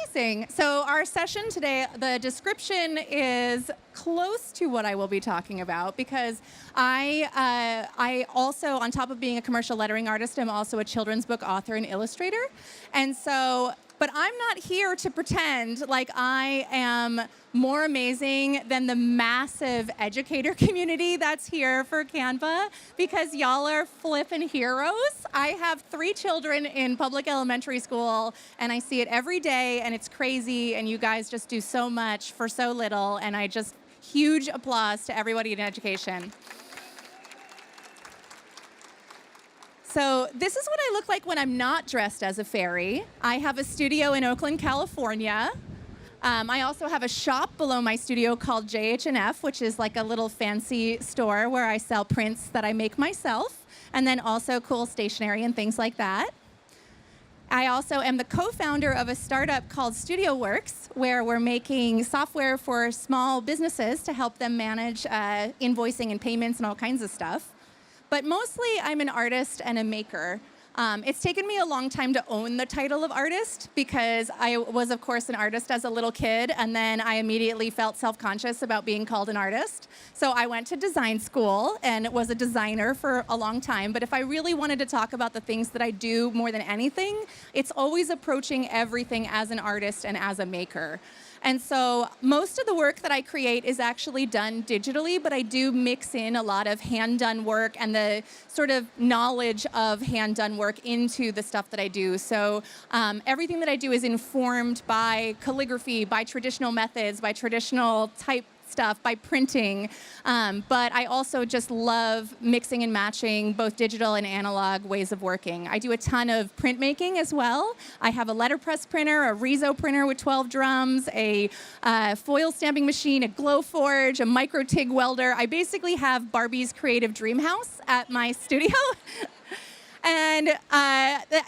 mixing. So our session today, the description is close to what I will be talking about because I also, on top of being a commercial lettering artist, I'm also a children's book author and illustrator. And so, but I'm not here to pretend like I am more amazing than the massive educator community that's here for Canva, because y'all are flippin' heroes. I have 3 children in public elementary school, and I see it every day, and it's crazy, and you guys just do so much for so little, and huge applause to everybody in education. So this is what I look like when I'm not dressed as a fairy. I have a studio in Oakland, California. I also have a shop below my studio called JH&F, which is like a little fancy store where I sell prints that I make myself, and then also cool stationery and things like that. I also am the co-founder of a startup called StudioWorks, where we're making software for small businesses to help them manage invoicing and payments and all kinds of stuff. But mostly, I'm an artist and a maker. It's taken me a long time to own the title of artist because I was, of course, an artist as a little kid, and then I immediately felt self-conscious about being called an artist. So I went to design school and was a designer for a long time. But if I really wanted to talk about the things that I do more than anything, it's always approaching everything as an artist and as a maker. And so most of the work that I create is actually done digitally, but I do mix in a lot of hand-done work and the sort of knowledge of hand-done work into the stuff that I do. So everything that I do is informed by calligraphy, by traditional methods, by traditional type stuff, by printing, but I also just love mixing and matching both digital and analog ways of working. I do a ton of printmaking as well. I have a letterpress printer, a Riso printer with 12 drums, a foil stamping machine, a glow forge, a micro TIG welder. I basically have Barbie's creative dream house at my studio. And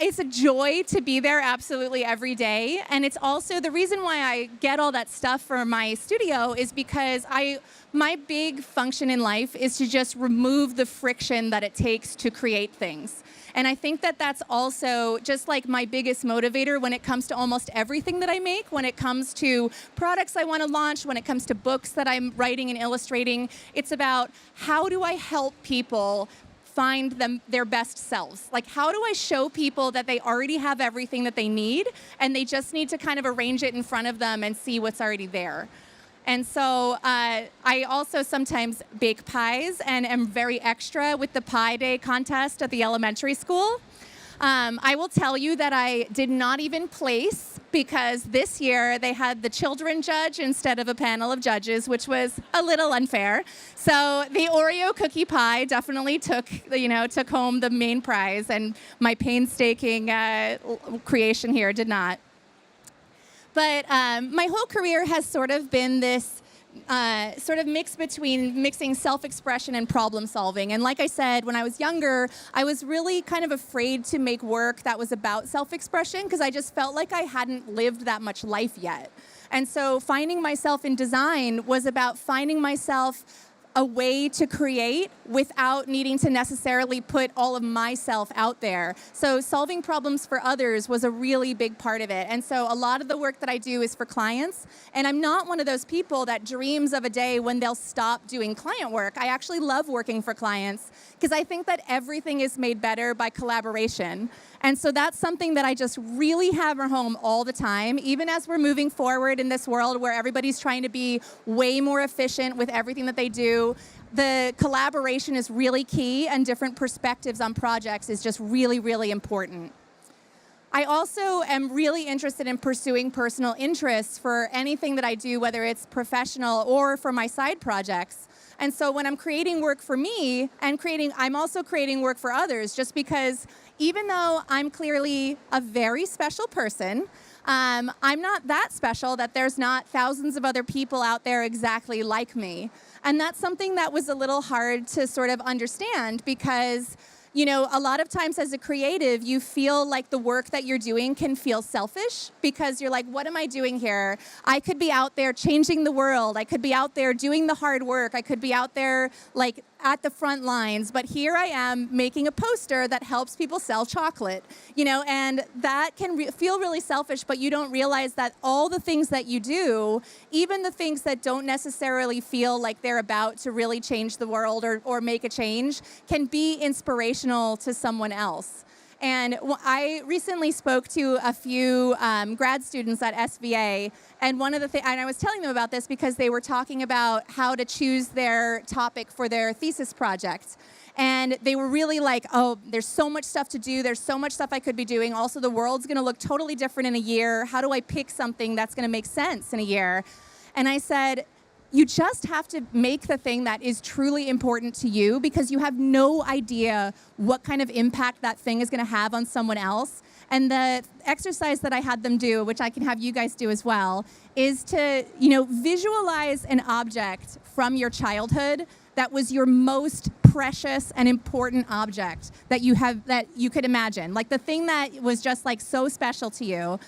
it's a joy to be there absolutely every day. And it's also the reason why I get all that stuff for my studio is because my big function in life is to just remove the friction that it takes to create things. And I think that that's also just like my biggest motivator when it comes to almost everything that I make, when it comes to products I want to launch, when it comes to books that I'm writing and illustrating. It's about how do I help people find their best selves? Like, how do I show people that they already have everything that they need and they just need to kind of arrange it in front of them and see what's already there? And so I also sometimes bake pies and am very extra with the Pie Day contest at the elementary school. I will tell you that I did not even place because this year they had the children judge instead of a panel of judges, which was a little unfair. So the Oreo cookie pie definitely took home the main prize, and my painstaking creation here did not. But my whole career has sort of been this sort of mix between mixing self-expression and problem solving. And like I said, when I was younger, I was really kind of afraid to make work that was about self-expression because I just felt like I hadn't lived that much life yet. And so finding myself in design was about finding myself a way to create without needing to necessarily put all of myself out there. So solving problems for others was a really big part of it. And so a lot of the work that I do is for clients. And I'm not one of those people that dreams of a day when they'll stop doing client work. I actually love working for clients because I think that everything is made better by collaboration. And so that's something that I just really hammer home all the time, even as we're moving forward in this world where everybody's trying to be way more efficient with everything that they do. The collaboration is really key, and different perspectives on projects is just really, really important. I also am really interested in pursuing personal interests for anything that I do, whether it's professional or for my side projects. And so when I'm creating work for me and I'm also creating work for others, just because even though I'm clearly a very special person, I'm not that special that there's not thousands of other people out there exactly like me. And that's something that was a little hard to sort of understand because, you know, a lot of times as a creative, you feel like the work that you're doing can feel selfish because you're like, what am I doing here? I could be out there changing the world. I could be out there doing the hard work. I could be out there like at the front lines, but here I am making a poster that helps people sell chocolate, and that can feel really selfish, but you don't realize that all the things that you do, even the things that don't necessarily feel like they're about to really change the world or make a change, can be inspirational to someone else. And I recently spoke to a few grad students at SVA, and one of the things, and I was telling them about this because they were talking about how to choose their topic for their thesis project. And they were really like, oh, there's so much stuff to do. There's so much stuff I could be doing. Also, the world's going to look totally different in a year. How do I pick something that's going to make sense in a year? And I said, you just have to make the thing that is truly important to you, because you have no idea what kind of impact that thing is going to have on someone else. And the exercise that I had them do, which I can have you guys do as well, is to, visualize an object from your childhood that was your most precious and important object that you could imagine, like the thing that was just like so special to you.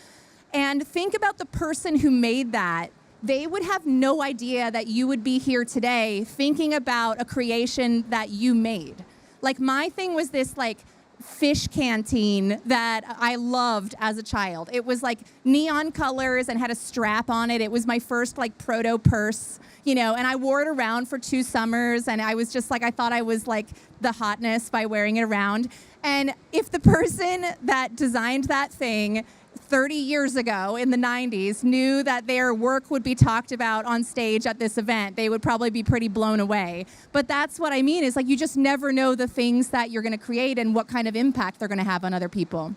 And think about the person who made that. They would have no idea that you would be here today thinking about a creation that you made. Like, my thing was this like fish canteen that I loved as a child. It was like neon colors and had a strap on it. It was my first like proto purse, and I wore it around for 2 summers, and I was just like, I thought I was like the hotness by wearing it around. And if the person that designed that thing 30 years ago in the 90s knew that their work would be talked about on stage at this event, they would probably be pretty blown away. But that's what I mean, is like, you just never know the things that you're going to create and what kind of impact they're going to have on other people.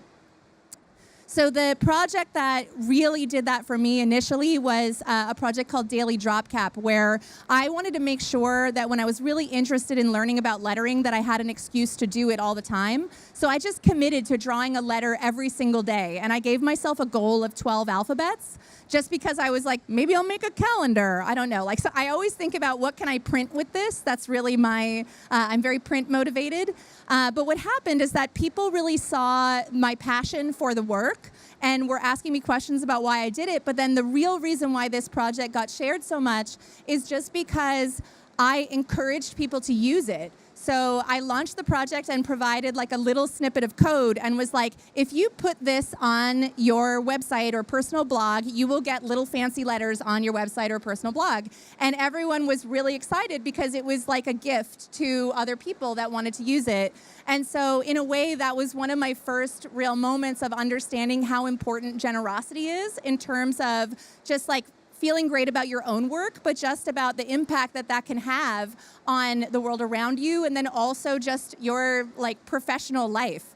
So the project that really did that for me initially was a project called Daily Drop Cap, where I wanted to make sure that when I was really interested in learning about lettering, that I had an excuse to do it all the time. So I just committed to drawing a letter every single day, and I gave myself a goal of 12 alphabets, just because I was like, maybe I'll make a calendar. I don't know. Like, so I always think about, what can I print with this? That's really I'm very print motivated. But what happened is that people really saw my passion for the work and were asking me questions about why I did it. But then the real reason why this project got shared so much is just because I encouraged people to use it. So I launched the project and provided like a little snippet of code and was like, if you put this on your website or personal blog, you will get little fancy letters on your website or personal blog. And everyone was really excited because it was like a gift to other people that wanted to use it. And so in a way, that was one of my first real moments of understanding how important generosity is, in terms of just like feeling great about your own work, but just about the impact that that can have on the world around you, and then also just your like professional life.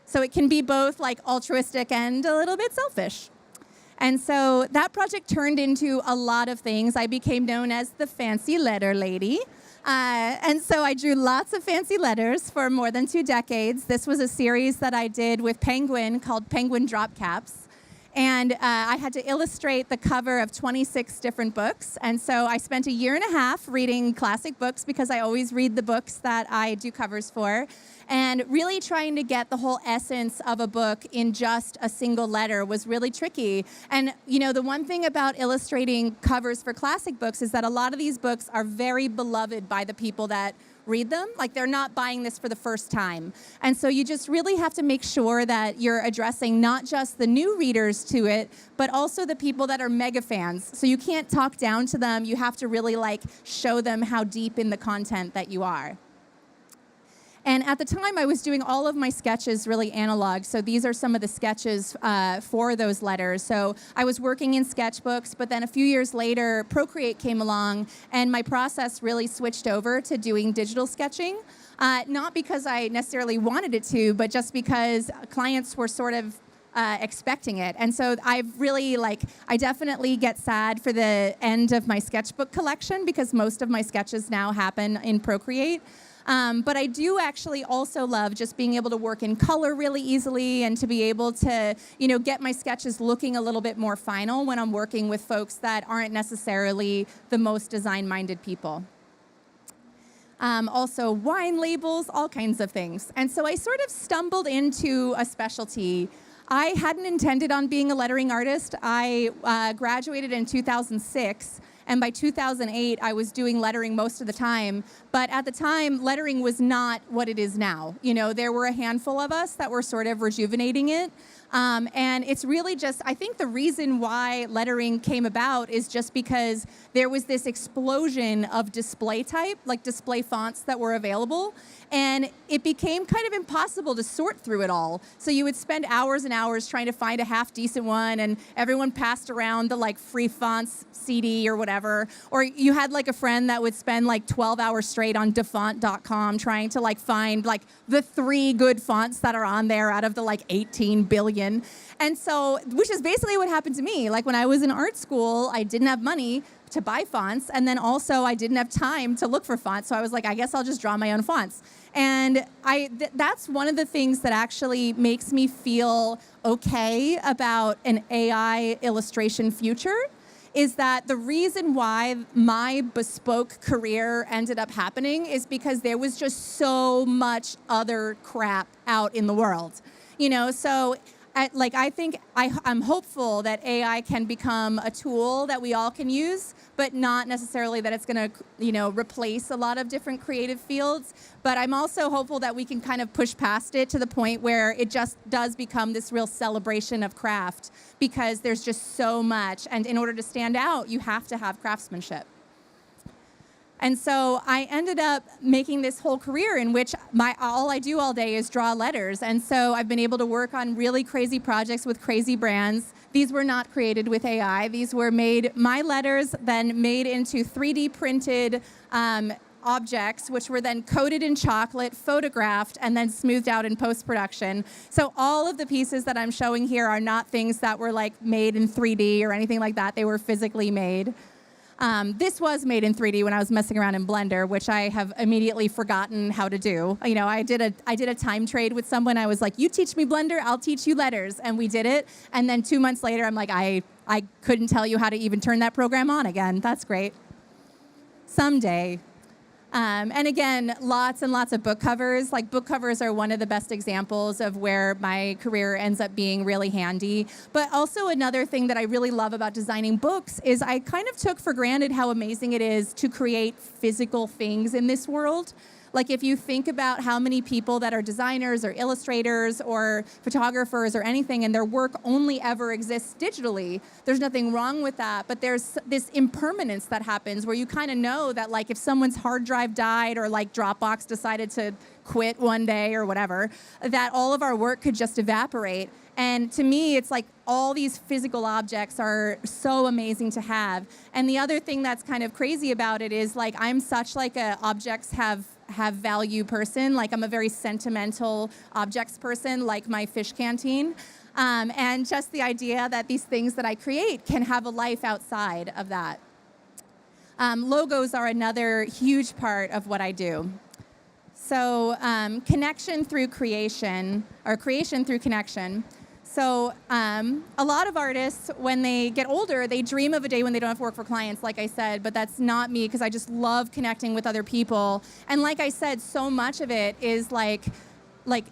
So it can be both like altruistic and a little bit selfish. And so that project turned into a lot of things. I became known as the fancy letter lady. And so I drew lots of fancy letters for more than 2 decades. This was a series that I did with Penguin called Penguin Drop Caps. And I had to illustrate the cover of 26 different books. And so I spent 1.5 years reading classic books, because I always read the books that I do covers for. And really trying to get the whole essence of a book in just a single letter was really tricky. And the one thing about illustrating covers for classic books is that a lot of these books are very beloved by the people that read them. Like, they're not buying this for the first time. And so you just really have to make sure that you're addressing not just the new readers to it, but also the people that are mega fans. So you can't talk down to them. You have to really like show them how deep in the content that you are. And at the time, I was doing all of my sketches really analog. So these are some of the sketches for those letters. So I was working in sketchbooks, but then a few years later, Procreate came along, and my process really switched over to doing digital sketching. Not because I necessarily wanted it to, but just because clients were sort of expecting it. And so I've really I definitely get sad for the end of my sketchbook collection, because most of my sketches now happen in Procreate. But I do actually also love just being able to work in color really easily, and to be able to, get my sketches looking a little bit more final when I'm working with folks that aren't necessarily the most design-minded people. Also wine labels, all kinds of things. And so I sort of stumbled into a specialty. I hadn't intended on being a lettering artist. I graduated in 2006. And by 2008, I was doing lettering most of the time. But at the time, lettering was not what it is now. You know, there were a handful of us that were sort of rejuvenating it. And it's really just, I think the reason why lettering came about is just because there was this explosion of display type, like display fonts that were available. And it became kind of impossible to sort through it all. So you would spend hours and hours trying to find a half decent one, and everyone passed around the like free fonts CD or whatever. Or you had like a friend that would spend like 12 hours straight on defont.com trying to like find like the 3 good fonts that are on there out of the like 18 billion. And so, which is basically what happened to me. Like when I was in art school, I didn't have money to buy fonts, and then also I didn't have time to look for fonts, so I was like, I guess I'll just draw my own fonts. And that's one of the things that actually makes me feel okay about an AI illustration future, is that the reason why my bespoke career ended up happening is because there was just so much other crap out in the world. You know, so I think I'm hopeful that AI can become a tool that we all can use, but not necessarily that it's going to, you know, replace a lot of different creative fields. But I'm also hopeful that we can kind of push past it to the point where it just does become this real celebration of craft, because there's just so much. And in order to stand out, you have to have craftsmanship. And so I ended up making this whole career in which all I do all day is draw letters. And so I've been able to work on really crazy projects with crazy brands. These were not created with AI. These were my letters, then made into 3D printed objects, which were then coated in chocolate, photographed, and then smoothed out in post-production. So all of the pieces that I'm showing here are not things that were like made in 3D or anything like that. They were physically made. This was made in 3D when I was messing around in Blender, which I have immediately forgotten how to do. You know, I did a time trade with someone. I was like, you teach me Blender, I'll teach you letters. And we did it. And then 2 months later, I'm like, I couldn't tell you how to even turn that program on again. That's great. Someday. And again, lots and lots of book covers. Like, book covers are one of the best examples of where my career ends up being really handy. But also another thing that I really love about designing books is I kind of took for granted how amazing it is to create physical things in this world. Like, if you think about how many people that are designers or illustrators or photographers or anything, and their work only ever exists digitally, there's nothing wrong with that. But there's this impermanence that happens where you kind of know that, like, if someone's hard drive died or like Dropbox decided to quit one day or whatever, that all of our work could just evaporate. And to me, it's like all these physical objects are so amazing to have. And the other thing that's kind of crazy about it is, like, I'm such like a objects have value person. Like, I'm a very sentimental objects person, like my fish canteen. And just the idea that these things that I create can have a life outside of that. Logos are another huge part of what I do. So connection through creation, or creation through connection. So a lot of artists, when they get older, they dream of a day when they don't have to work for clients, like I said, but that's not me, because I just love connecting with other people. And like I said, so much of it is like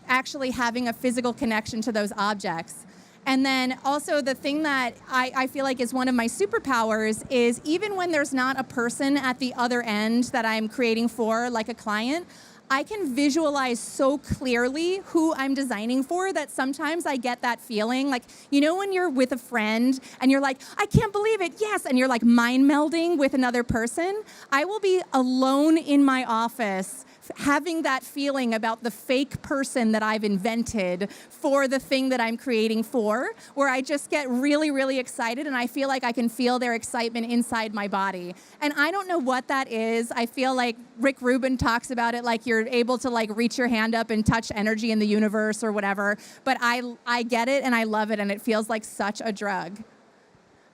actually having a physical connection to those objects. And then also the thing that I feel like is one of my superpowers is, even when there's not a person at the other end that I'm creating for, like a client, I can visualize so clearly who I'm designing for that sometimes I get that feeling. Like, you know, when you're with a friend and you're like, I can't believe it, yes, and you're like mind melding with another person. I will be alone in my office having that feeling about the fake person that I've invented for the thing that I'm creating for, where I just get really, really excited, and I feel like I can feel their excitement inside my body. And I don't know what that is. I feel like Rick Rubin talks about it like you're able to like reach your hand up and touch energy in the universe or whatever. But I get it, and I love it, and it feels like such a drug.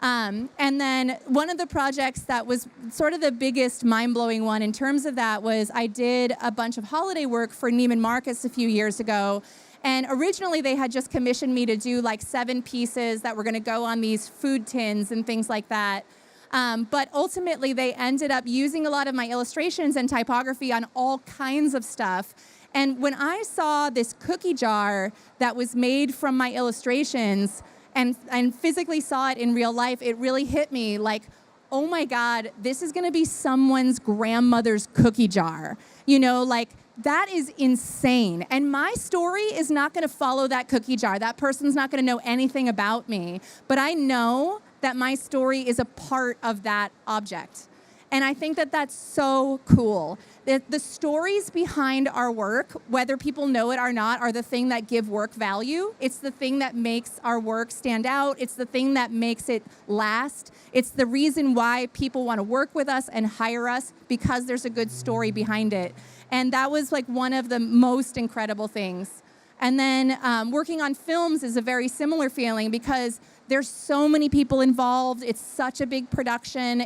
And then one of the projects that was sort of the biggest mind-blowing one in terms of that was I did a bunch of holiday work for Neiman Marcus a few years ago. And originally they had just commissioned me to do like 7 pieces that were going to go on these food tins and things like that. But ultimately they ended up using a lot of my illustrations and typography on all kinds of stuff. And when I saw this cookie jar that was made from my illustrations, and physically saw it in real life, it really hit me like, oh my God, this is gonna be someone's grandmother's cookie jar. Like that is insane. And my story is not gonna follow that cookie jar. That person's not gonna know anything about me, but I know that my story is a part of that object. And I think that that's so cool. The stories behind our work, whether people know it or not, are the thing that give work value. It's the thing that makes our work stand out. It's the thing that makes it last. It's the reason why people want to work with us and hire us, because there's a good story behind it. And that was like one of the most incredible things. And then working on films is a very similar feeling, because there's so many people involved. It's such a big production.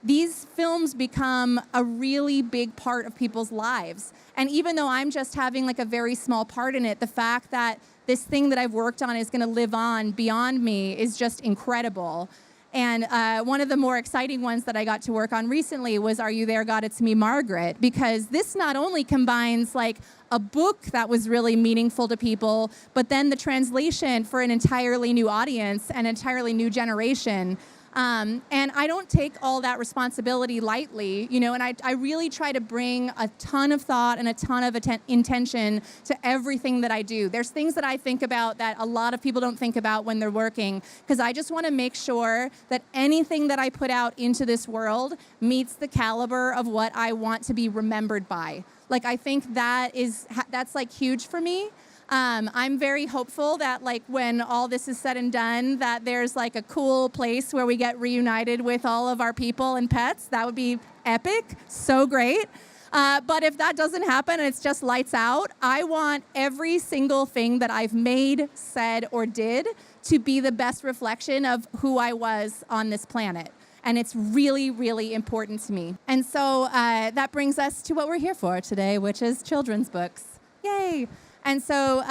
These films become a really big part of people's lives. And even though I'm just having like a very small part in it, the fact that this thing that I've worked on is gonna live on beyond me is just incredible. And one of the more exciting ones that I got to work on recently was Are You There, God? It's Me, Margaret, because this not only combines like a book that was really meaningful to people, but then the translation for an entirely new audience, an entirely new generation. And I don't take all that responsibility lightly, and I really try to bring a ton of thought and a ton of intention to everything that I do. There's things that I think about that a lot of people don't think about when they're working, because I just want to make sure that anything that I put out into this world meets the caliber of what I want to be remembered by. Like, I think that's like huge for me. I'm very hopeful that like when all this is said and done, that there's like a cool place where we get reunited with all of our people and pets. That would be epic, so great. But if that doesn't happen and it's just lights out, I want every single thing that I've made, said, or did to be the best reflection of who I was on this planet. And it's really, really important to me. And so that brings us to what we're here for today, which is children's books. Yay! And so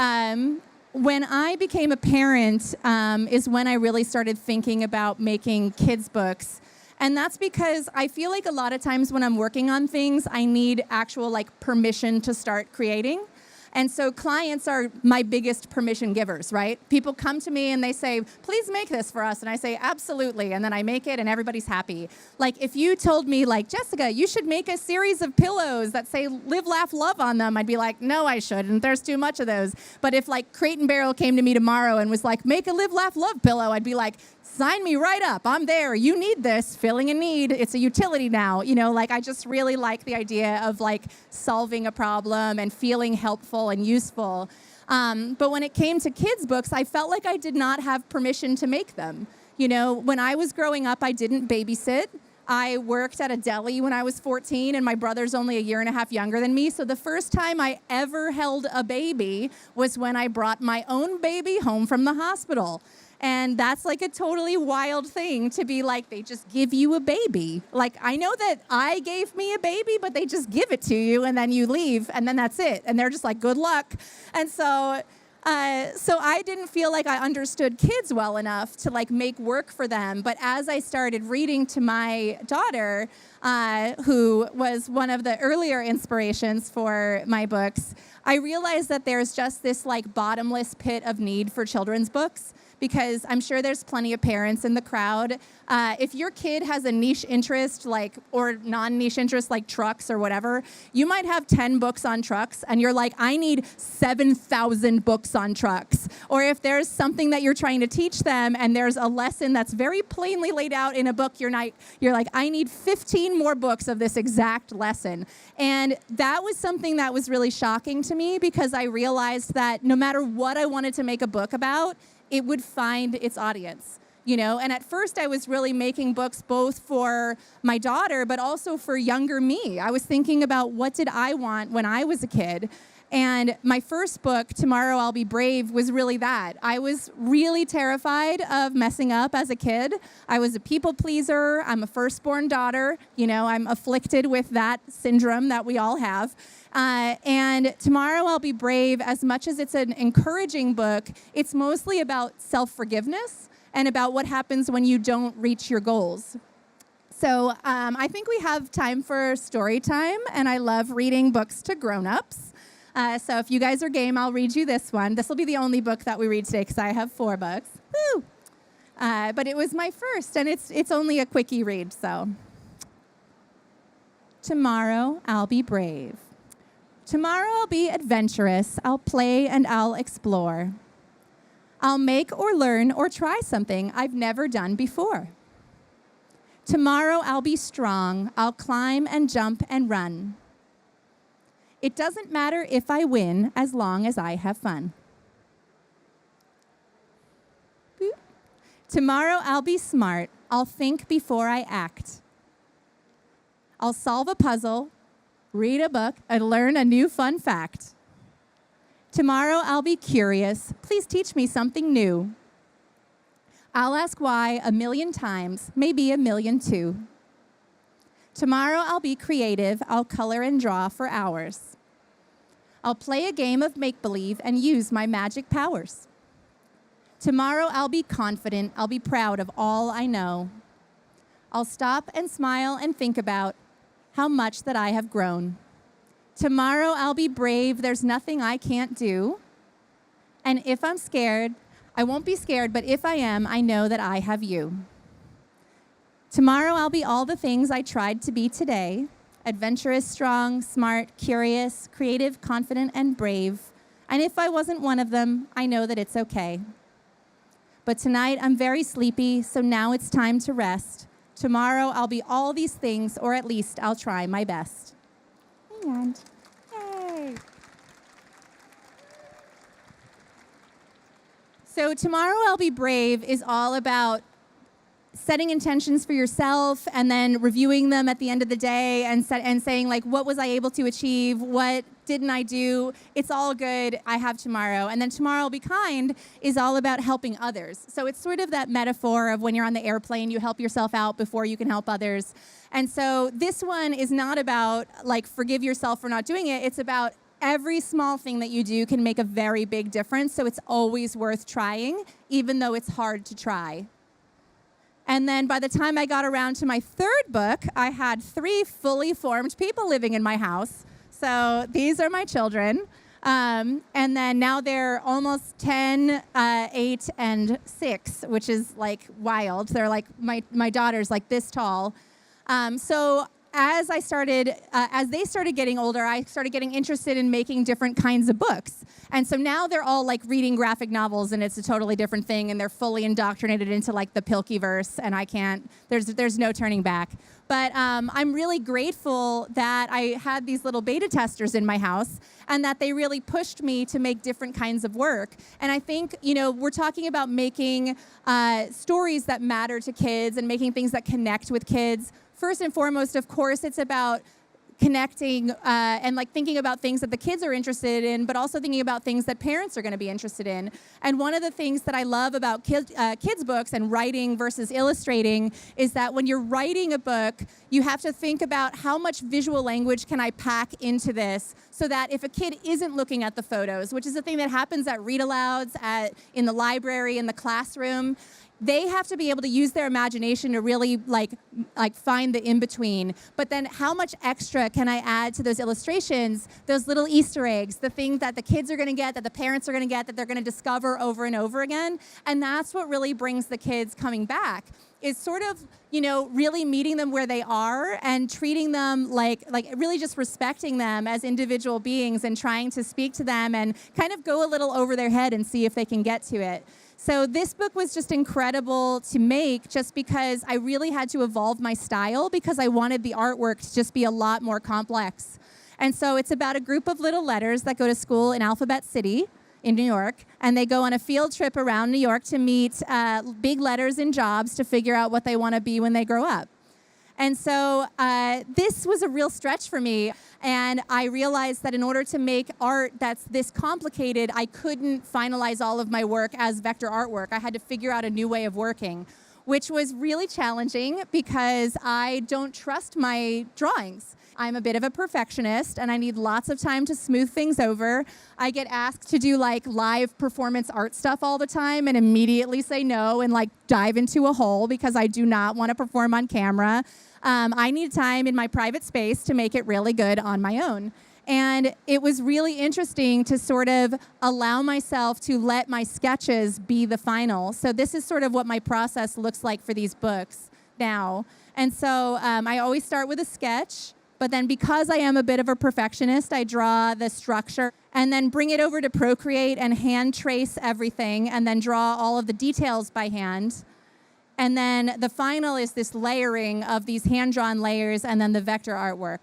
when I became a parent is when I really started thinking about making kids' books. And that's because I feel like a lot of times when I'm working on things, I need actual like permission to start creating. And so clients are my biggest permission givers, right? People come to me and they say, please make this for us. And I say, absolutely. And then I make it and everybody's happy. Like if you told me like, Jessica, you should make a series of pillows that say live, laugh, love on them, I'd be like, no, I shouldn't. There's too much of those. But if like Crate and Barrel came to me tomorrow and was like, make a live, laugh, love pillow, I'd be like, sign me right up. I'm there. You need this. Filling a need. It's a utility now. Like I just really like the idea of like solving a problem and feeling helpful and useful. But when it came to kids' books, I felt like I did not have permission to make them. When I was growing up, I didn't babysit. I worked at a deli when I was 14, and my brother's only a year and a half younger than me. So the first time I ever held a baby was when I brought my own baby home from the hospital. And that's like a totally wild thing to be like, they just give you a baby. Like, I know that I gave me a baby, but they just give it to you and then you leave and then that's it. And they're just like, good luck. And so I didn't feel like I understood kids well enough to like make work for them. But as I started reading to my daughter, who was one of the earlier inspirations for my books, I realized that there's just this like bottomless pit of need for children's books. Because I'm sure there's plenty of parents in the crowd. If your kid has a niche interest, like, or non-niche interest, like trucks or whatever, you might have 10 books on trucks, and you're like, I need 7,000 books on trucks. Or if there's something that you're trying to teach them, and there's a lesson that's very plainly laid out in a book, you're like, I need 15 more books of this exact lesson. And that was something that was really shocking to me, because I realized that no matter what I wanted to make a book about, it would find its audience, And at first I was really making books both for my daughter, but also for younger me. I was thinking about what did I want when I was a kid. And my first book, Tomorrow I'll Be Brave, was really that. I was really terrified of messing up as a kid. I was a people pleaser. I'm a firstborn daughter. I'm afflicted with that syndrome that we all have. And Tomorrow I'll Be Brave, as much as it's an encouraging book, it's mostly about self-forgiveness and about what happens when you don't reach your goals. So I think we have time for story time, and I love reading books to grown-ups. So if you guys are game, I'll read you this one. This will be the only book that we read today because I have 4 books. Woo! But it was my first, and it's only a quickie read, so. Tomorrow, I'll be brave. Tomorrow, I'll be adventurous. I'll play and I'll explore. I'll make or learn or try something I've never done before. Tomorrow, I'll be strong. I'll climb and jump and run. It doesn't matter if I win as long as I have fun. Boop. Tomorrow, I'll be smart. I'll think before I act. I'll solve a puzzle, read a book, and learn a new fun fact. Tomorrow, I'll be curious. Please teach me something new. I'll ask why 1,000,000 times, maybe 1,000,000 too. Tomorrow, I'll be creative. I'll color and draw for hours. I'll play a game of make-believe and use my magic powers. Tomorrow, I'll be confident. I'll be proud of all I know. I'll stop and smile and think about how much that I have grown. Tomorrow, I'll be brave. There's nothing I can't do. And if I'm scared, I won't be scared, but if I am, I know that I have you. Tomorrow, I'll be all the things I tried to be today: adventurous, strong, smart, curious, creative, confident, and brave. And if I wasn't one of them, I know that it's okay. But tonight, I'm very sleepy, so now it's time to rest. Tomorrow, I'll be all these things, or at least I'll try my best. And yay! So Tomorrow, I'll be brave is all about setting intentions for yourself and then reviewing them at the end of the day and saying, like, what was I able to achieve? What didn't I do? It's all good. I have tomorrow. And then Tomorrow, I'll be kind is all about helping others. So it's sort of that metaphor of when you're on the airplane, you help yourself out before you can help others. And so this one is not about, like, forgive yourself for not doing it. It's about every small thing that you do can make a very big difference. So it's always worth trying, even though it's hard to try. And then by the time I got around to my third book, I had 3 fully formed people living in my house. So these are my children. And then now they're almost 10, 8, and 6, which is like wild. They're like, my daughter's like this tall. So as they started getting older, I started getting interested in making different kinds of books. And so now they're all like reading graphic novels, and it's a totally different thing, and they're fully indoctrinated into like the Pilkyverse, and there's no turning back. But I'm really grateful that I had these little beta testers in my house and that they really pushed me to make different kinds of work. And I think, we're talking about making stories that matter to kids and making things that connect with kids. First and foremost, of course, it's about connecting and like thinking about things that the kids are interested in, but also thinking about things that parents are going to be interested in. And one of the things that I love about kids' books and writing versus illustrating is that when you're writing a book, you have to think about how much visual language can I pack into this so that if a kid isn't looking at the photos, which is a thing that happens at read-alouds, in the library, in the classroom, they have to be able to use their imagination to really like find the in-between. But then how much extra can I add to those illustrations, those little Easter eggs, the things that the kids are going to get, that the parents are going to get, that they're going to discover over and over again? And that's what really brings the kids coming back, is sort of, really meeting them where they are and treating them like really just respecting them as individual beings and trying to speak to them and kind of go a little over their head and see if they can get to it. So this book was just incredible to make just because I really had to evolve my style because I wanted the artwork to just be a lot more complex. And so it's about a group of little letters that go to school in Alphabet City in New York, and they go on a field trip around New York to meet big letters in jobs to figure out what they want to be when they grow up. And so this was a real stretch for me. And I realized that in order to make art that's this complicated, I couldn't finalize all of my work as vector artwork. I had to figure out a new way of working, which was really challenging because I don't trust my drawings. I'm a bit of a perfectionist, and I need lots of time to smooth things over. I get asked to do like live performance art stuff all the time and immediately say no and like dive into a hole because I do not want to perform on camera. I need time in my private space to make it really good on my own. And it was really interesting to sort of allow myself to let my sketches be the final. So this is sort of what my process looks like for these books now. And so I always start with a sketch, but then because I am a bit of a perfectionist, I draw the structure and then bring it over to Procreate and hand trace everything and then draw all of the details by hand. And then the final is this layering of these hand-drawn layers and then the vector artwork.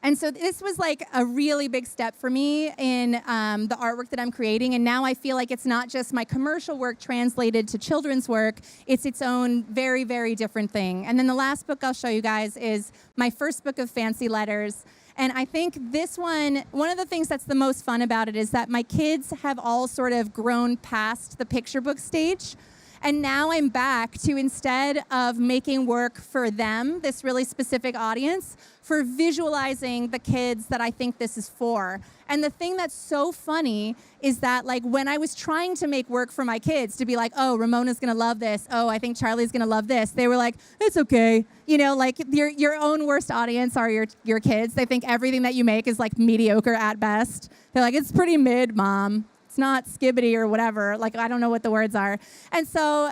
And so this was like a really big step for me in the artwork that I'm creating. And now I feel like it's not just my commercial work translated to children's work. It's its own very, very different thing. And then the last book I'll show you guys is my first book of fancy letters. And I think this one of the things that's the most fun about it is that my kids have all sort of grown past the picture book stage. And now I'm back to, instead of making work for them, this really specific audience, for visualizing the kids that I think this is for. And the thing that's so funny is that, like, when I was trying to make work for my kids to be like, oh, Ramona's gonna love this, oh, I think Charlie's gonna love this, they were like, it's okay. You know, like, your own worst audience are your kids. They think everything that you make is like mediocre at best. They're like, it's pretty mid, Mom. Not skibbity or whatever, like I don't know what the words are. And so,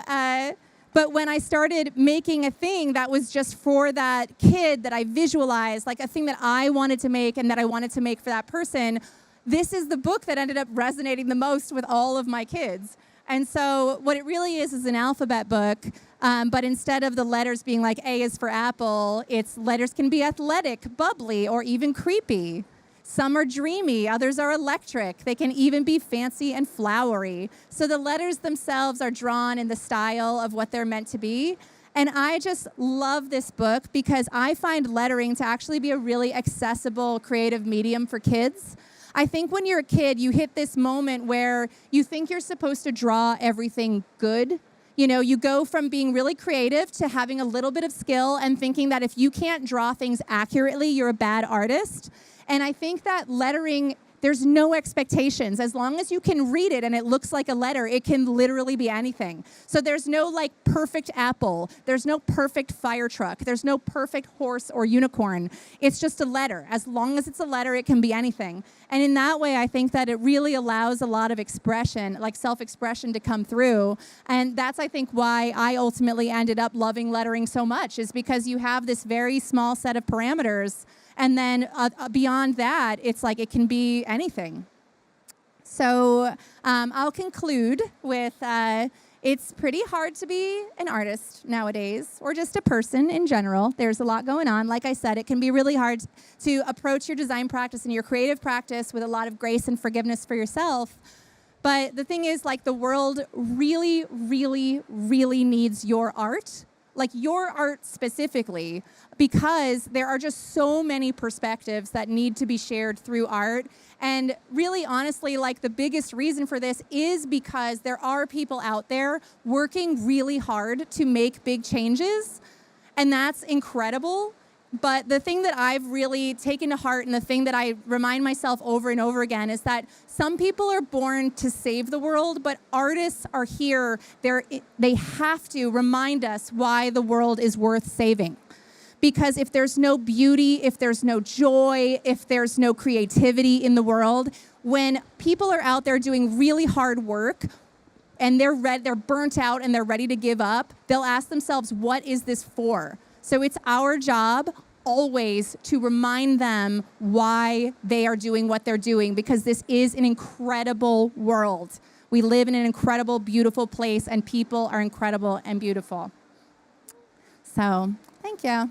but when I started making a thing that was just for that kid that I visualized, like a thing that I wanted to make and that I wanted to make for that person, this is the book that ended up resonating the most with all of my kids. And so what it really is an alphabet book, but instead of the letters being like A is for apple, its letters can be athletic, bubbly, or even creepy. Some are dreamy, others are electric. They can even be fancy and flowery. So the letters themselves are drawn in the style of what they're meant to be. And I just love this book because I find lettering to actually be a really accessible creative medium for kids. I think when you're a kid, you hit this moment where you think you're supposed to draw everything good. You know, you go from being really creative to having a little bit of skill and thinking that if you can't draw things accurately, you're a bad artist. And I think that lettering, there's no expectations. As long as you can read it and it looks like a letter, it can literally be anything. So there's no like perfect apple. There's no perfect fire truck. There's no perfect horse or unicorn. It's just a letter. As long as it's a letter, it can be anything. And in that way, I think that it really allows a lot of expression, like self-expression, to come through. And that's, I think, why I ultimately ended up loving lettering so much, is because you have this very small set of parameters. And then beyond that, it's like it can be anything. So I'll conclude with it's pretty hard to be an artist nowadays, or just a person in general. There's a lot going on. Like I said, it can be really hard to approach your design practice and your creative practice with a lot of grace and forgiveness for yourself. But the thing is, like, the world really, really, really needs your art. Like your art specifically, because there are just so many perspectives that need to be shared through art. And really, honestly, like the biggest reason for this is because there are people out there working really hard to make big changes, and that's incredible. But the thing that I've really taken to heart, and the thing that I remind myself over and over again, is that some people are born to save the world, but artists are here. They have to remind us why the world is worth saving. Because if there's no beauty, if there's no joy, if there's no creativity in the world, when people are out there doing really hard work and they're burnt out and they're ready to give up, they'll ask themselves, what is this for? So it's our job always to remind them why they are doing what they're doing, because this is an incredible world. We live in an incredible, beautiful place, and people are incredible and beautiful. So, thank you.